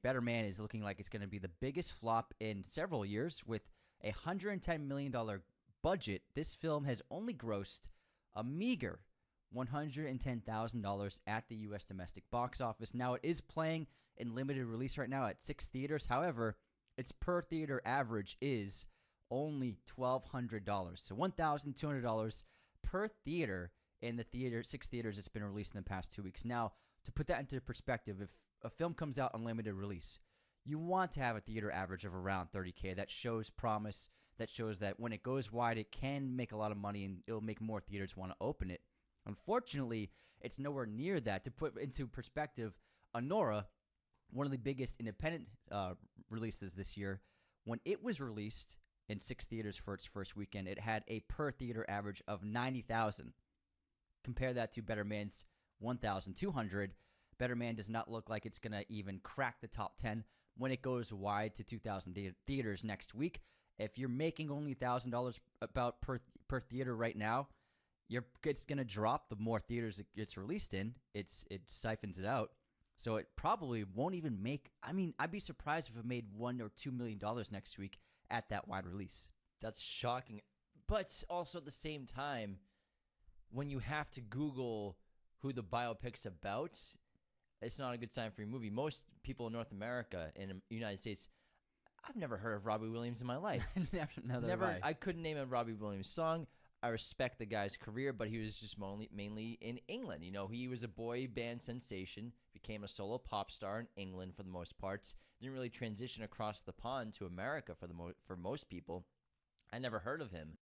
Better Man is looking like it's going to be the biggest flop in several years. With a $110 million budget, this film has only grossed a meager $110,000 at the U.S. domestic box office. Now, it is playing in limited release right now at 6 theaters. However, its per theater average is only $1,200. So $1,200 per theater in the 6 theaters it's been released in the past 2 weeks. Now, to put that into perspective, if a film comes out on limited release, you want to have a theater average of around 30K. That shows promise. That shows that when it goes wide, it can make a lot of money and it'll make more theaters want to open it. Unfortunately, it's nowhere near that. To put into perspective, Anora, one of the biggest independent releases this year, when it was released in 6 theaters for its first weekend, it had a per theater average of $90,000. Compare that to Better Man's $1,200. Better Man does not look like it's going to even crack the top 10 when it goes wide to 2,000 theaters next week. If you're making only $1,000 about per theater right now, it's going to drop the more theaters it gets released in. It siphons it out. So it probably won't even make, I'd be surprised if it made $1 or $2 million next week at that wide release. That's shocking. But also at the same time, when you have to Google who the biopic's about, it's not a good sign for your movie. Most people in North America, in the United States, I've never heard of Robbie Williams in my life. Never. I couldn't name a Robbie Williams song. I respect the guy's career, but he was just mainly in England. You know, he was a boy band sensation, became a solo pop star in England for the most parts. Didn't really transition across the pond to America for most people. I never heard of him.